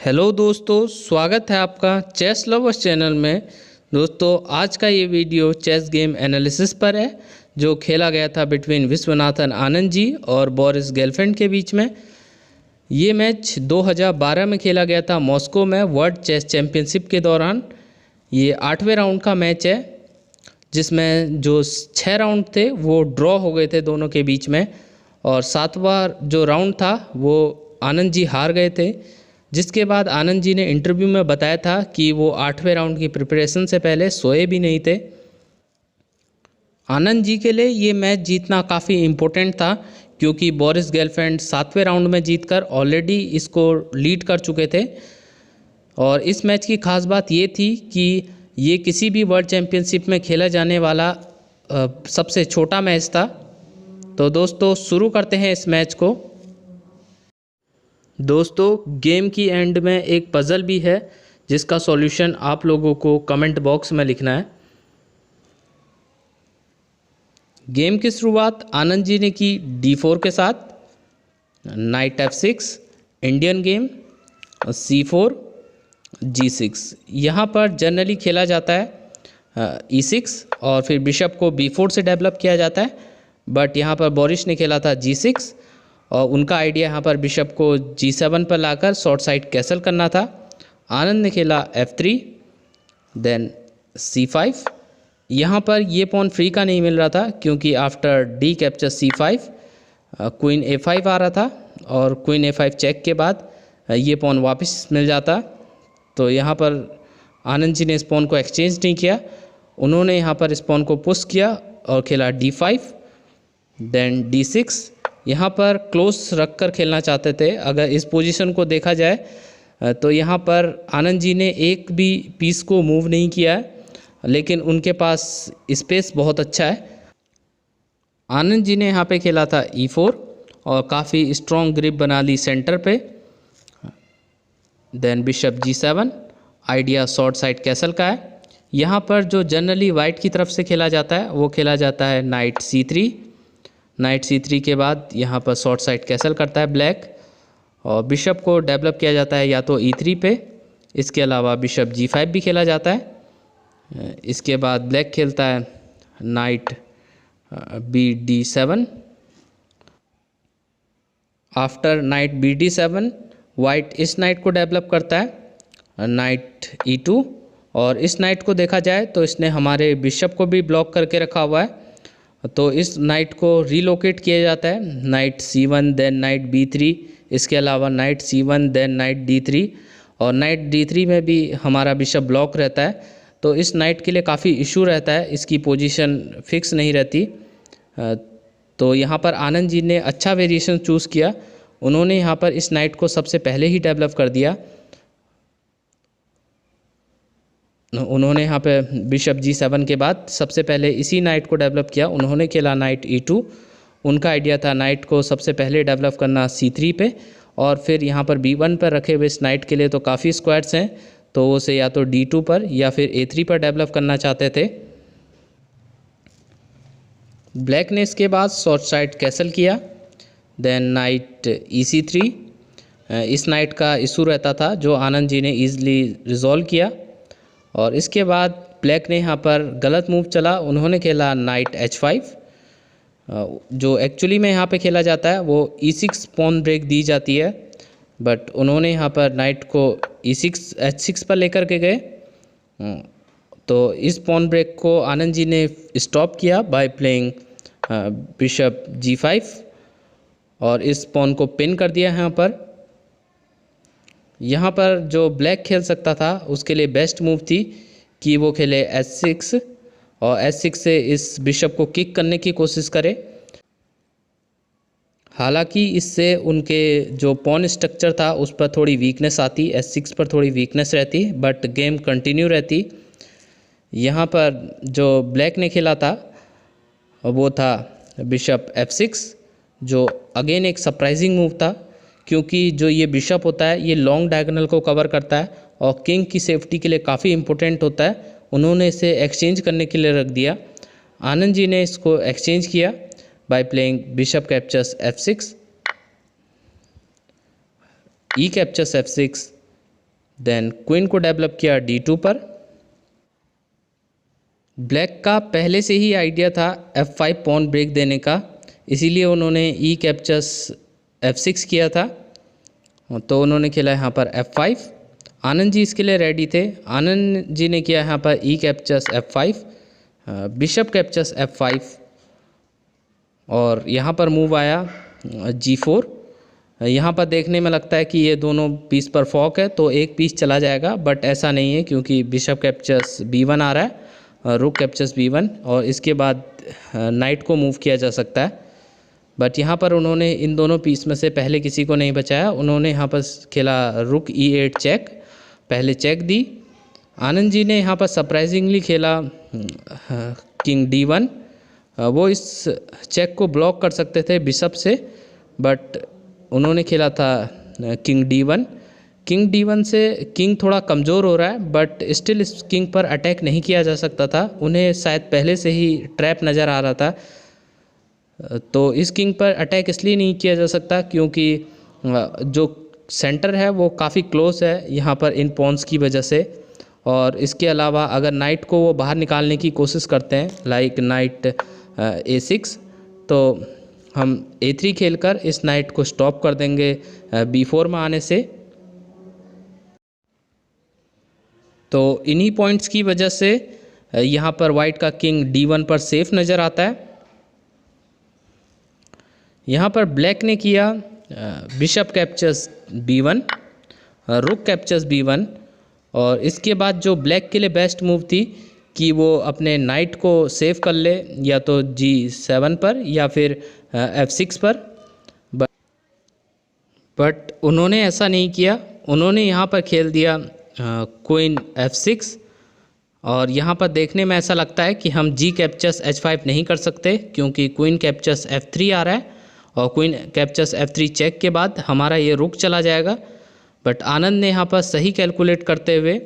Hello दोस्तों, स्वागत है आपका चेस लवर्स चैनल में। दोस्तों, आज का ये वीडियो चेस गेम एनालिसिस पर है जो खेला गया था बिटवीन विश्वनाथन आनंद जी और बोरिस गेलफैंड के बीच में। ये मैच 2012 में खेला गया था मॉस्को में वर्ल्ड चेस चैम्पियनशिप के दौरान। ये 8वें राउंड का मैच है जिसमें जो 6 राउंड थे वो ड्रॉ हो गए थे दोनों के बीच में, और 7वां जो राउंड था वो आनंद जी हार गए थे। जिसके बाद आनंद जी ने इंटरव्यू में बताया था कि वो 8वें राउंड की प्रिपरेशन से पहले सोए भी नहीं थे। आनंद जी के लिए ये मैच जीतना काफ़ी इम्पोर्टेंट था क्योंकि बोरिस गेलफैंड 7वें राउंड में जीतकर ऑलरेडी इसको लीड कर चुके थे। और इस मैच की खास बात ये थी कि ये किसी भी वर्ल्ड चैम्पियनशिप में खेला जाने वाला सबसे छोटा मैच था। तो दोस्तों, शुरू करते हैं इस मैच को। दोस्तों, गेम की एंड में एक पज़ल भी है जिसका सॉल्यूशन आप लोगों को कमेंट बॉक्स में लिखना है। गेम की शुरुआत आनंद जी ने की D4 के साथ, night F6, Indian game, C4, G6। यहाँ पर जनरली खेला जाता है E6 और फिर बिशप को B4 से डेवलप किया जाता है, बट यहाँ पर बोरिस ने खेला था G6 और उनका आइडिया यहाँ पर बिशप को G7 पर लाकर शॉर्ट साइड कैसल करना था। आनंद ने खेला F3, देन C5। यहाँ पर ये पॉन फ्री का नहीं मिल रहा था क्योंकि after D capture C5 queen A5 आ रहा था और क्वीन A5 चेक के बाद ये पॉन वापस मिल जाता। तो यहाँ पर आनंद जी ने इस पॉन को एक्सचेंज नहीं किया, उन्होंने यहाँ पर इस पॉन को पुश किया और खेला D5, देन D6। यहाँ पर क्लोज रख कर खेलना चाहते थे। अगर इस पोजीशन को देखा जाए तो यहाँ पर आनंद जी ने एक भी पीस को मूव नहीं किया है, लेकिन उनके पास स्पेस बहुत अच्छा है। आनंद जी ने यहाँ पे खेला था E4 और काफ़ी स्ट्रॉन्ग ग्रिप बना ली सेंटर पे। Then bishop G7, idea short side castle का है। यहाँ पर जो जनरली वाइट की तरफ से खेला जाता है वो खेला जाता है नाइट C3। नाइट C3 के बाद यहाँ पर शॉर्ट साइड कैसल करता है ब्लैक, और बिशप को डेवलप किया जाता है या तो E3 पे। इसके अलावा बिशप G5 भी खेला जाता है। इसके बाद ब्लैक खेलता है night BD7। After night BD7 white इस नाइट को डेवलप करता है नाइट E2, और इस नाइट को देखा जाए तो इसने हमारे बिशप को भी ब्लॉक करके रखा हुआ है। तो इस नाइट को रीलोकेट किया जाता है night C1 then night B3। इसके अलावा night C1 then night D3, और नाइट D3 में भी हमारा बिशप ब्लॉक रहता है। तो इस नाइट के लिए काफ़ी इशू रहता है, इसकी पोजीशन फिक्स नहीं रहती। तो यहाँ पर आनंद जी ने अच्छा वेरिएशन चूज़ किया, उन्होंने यहाँ पर इस नाइट को सबसे पहले ही डेवलप कर दिया। उन्होंने यहाँ पे बिशप G7 के बाद सबसे पहले इसी नाइट को डेवलप किया। उन्होंने खेला नाइट E2। उनका आइडिया था नाइट को सबसे पहले डेवलप करना C3 पे, और फिर यहाँ पर B1 पर रखे हुए इस नाइट के लिए तो काफ़ी स्क्वाड्स हैं, तो वो उसे या तो D2 पर या फिर A3 पर डेवलप करना चाहते थे। ब्लैक ने इसके बाद शॉर्ट साइड कैसल किया, देन नाइट EC3। इस नाइट का इशू रहता था जो आनंद जी ने ईज़िली रिजॉल्व किया, और इसके बाद ब्लैक ने यहाँ पर गलत मूव चला, उन्होंने खेला नाइट H5। जो एक्चुअली में यहाँ पे खेला जाता है वो E6 पॉन ब्रेक दी जाती है, बट उन्होंने यहाँ पर नाइट को H6 पर लेकर के गए। तो इस पॉन ब्रेक को आनंद जी ने स्टॉप किया बाय प्लेइंग बिशप G5, और इस पॉन को पिन कर दिया यहाँ पर। यहाँ पर जो ब्लैक खेल सकता था उसके लिए बेस्ट मूव थी कि वो खेले H6 और H6 से इस बिशप को किक करने की कोशिश करे। हालांकि इससे उनके जो पॉन स्ट्रक्चर था उस पर थोड़ी वीकनेस आती, H6 पर थोड़ी वीकनेस रहती, बट गेम कंटिन्यू रहती। यहाँ पर जो ब्लैक ने खेला था वो था बिशप F6, जो अगेन एक सरप्राइजिंग मूव था क्योंकि जो ये बिशप होता है ये लॉन्ग डायगोनल को कवर करता है और किंग की सेफ्टी के लिए काफ़ी इम्पोर्टेंट होता है। उन्होंने इसे एक्सचेंज करने के लिए रख दिया। आनंद जी ने इसको एक्सचेंज किया by playing bishop captures F6, E captures F6, then queen को डेवलप किया D2 पर। ब्लैक का पहले से ही आइडिया था F5 पॉन ब्रेक देने का, इसीलिए उन्होंने ई कैप्चर्स F6 किया था। तो उन्होंने खेला यहाँ पर F5। आनंद जी इसके लिए रेडी थे। आनंद जी ने किया यहाँ पर ई captures F5, bishop captures F5 और यहाँ पर मूव आया G4। यहाँ पर देखने में लगता है कि ये दोनों पीस पर फॉक है तो एक पीस चला जाएगा, बट ऐसा नहीं है क्योंकि बिशप कैप्चर्स B1 आ रहा है, रुक कैप्चर्स B1 और इसके बाद नाइट को मूव किया जा सकता है। बट यहाँ पर उन्होंने इन दोनों पीस में से पहले किसी को नहीं बचाया। उन्होंने यहाँ पर खेला रुक E8 चेक, पहले चेक दी। आनंद जी ने यहाँ पर सरप्राइजिंगली खेला किंग D1। वो इस चेक को ब्लॉक कर सकते थे बिशप से, बट उन्होंने खेला था किंग D1। किंग D1 से किंग थोड़ा कमज़ोर हो रहा है, बट स्टिल इस किंग पर अटैक नहीं किया जा सकता था। उन्हें शायद पहले से ही ट्रैप नज़र आ रहा था, तो इस किंग पर अटैक इसलिए नहीं किया जा सकता क्योंकि जो सेंटर है वो काफ़ी क्लोज है यहाँ पर इन पॉन्स की वजह से। और इसके अलावा अगर नाइट को वो बाहर निकालने की कोशिश करते हैं लाइक नाइट A6, तो हम A3 खेलकर इस नाइट को स्टॉप कर देंगे B4 में आने से। तो इन्हीं पॉइंट्स की वजह से यहाँ पर वाइट का किंग D1 पर सेफ नज़र आता है। यहाँ पर ब्लैक ने किया बिशप कैप्चर्स B1, रुक कैप्चर्स B1 और इसके बाद जो ब्लैक के लिए बेस्ट मूव थी कि वो अपने नाइट को सेव कर ले या तो G7 पर या फिर F6 पर, बट उन्होंने ऐसा नहीं किया। उन्होंने यहाँ पर खेल दिया क्वीन F6 और यहाँ पर देखने में ऐसा लगता है कि हम G कैप्चर्स H5 नहीं कर सकते क्योंकि क्वीन कैप्चर्स F3 आ रहा है और क्वीन कैप्चर्स F3 चेक के बाद हमारा ये रुक चला जाएगा। बट आनंद ने यहाँ पर सही कैलकुलेट करते हुए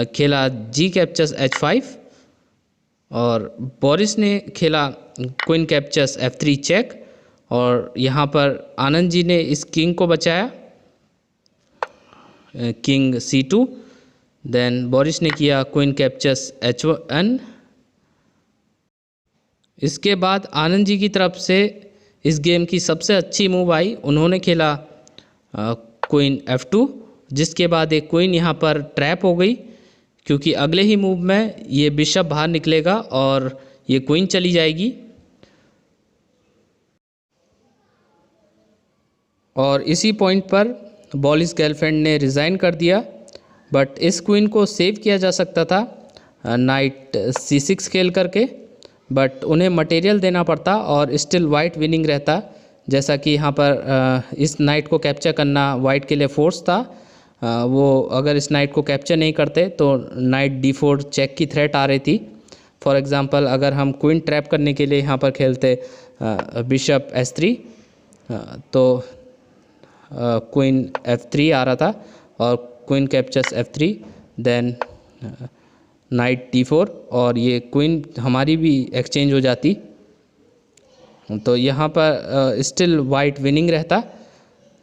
खेला G कैप्चर्स H5 और बोरिस ने खेला क्वीन कैप्चर्स F3 चेक और यहाँ पर आनंद जी ने इस किंग को बचाया किंग C2। देन बोरिस ने किया क्वीन कैप्चर्स H1। इसके बाद आनंद जी की तरफ से इस गेम की सबसे अच्छी मूव आई, उन्होंने खेला क्वीन F2, जिसके बाद एक क्वीन यहाँ पर ट्रैप हो गई क्योंकि अगले ही मूव में ये बिशप बाहर निकलेगा और ये क्वीन चली जाएगी। और इसी पॉइंट पर बोरिस गेलफैंड ने रिज़ाइन कर दिया, बट इस क्वीन को सेव किया जा सकता था नाइट C6 खेल करके, बट उन्हें मटेरियल देना पड़ता और स्टिल वाइट विनिंग रहता। जैसा कि यहाँ पर इस नाइट को कैप्चर करना वाइट के लिए फोर्स था। वो अगर इस नाइट को कैप्चर नहीं करते तो नाइट D4 चेक की थ्रेट आ रही थी। फॉर एग्ज़ाम्पल अगर हम क्वीन ट्रैप करने के लिए यहाँ पर खेलते बिशप S3 तो क्वीन F3 आ रहा था और queen captures F3, then night D4 और ये क्वीन हमारी भी एक्सचेंज हो जाती, तो यहाँ पर स्टिल वाइट विनिंग रहता।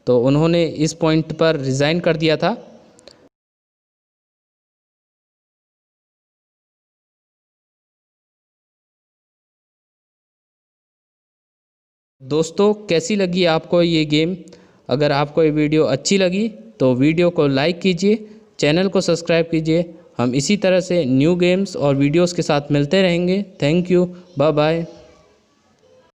तो उन्होंने इस पॉइंट पर रिज़ाइन कर दिया था। दोस्तों कैसी लगी आपको ये गेम? अगर आपको ये वीडियो अच्छी लगी तो वीडियो को लाइक कीजिए, चैनल को सब्सक्राइब कीजिए। हम इसी तरह से न्यू गेम्स और वीडियोस के साथ मिलते रहेंगे। Thank you, bye bye.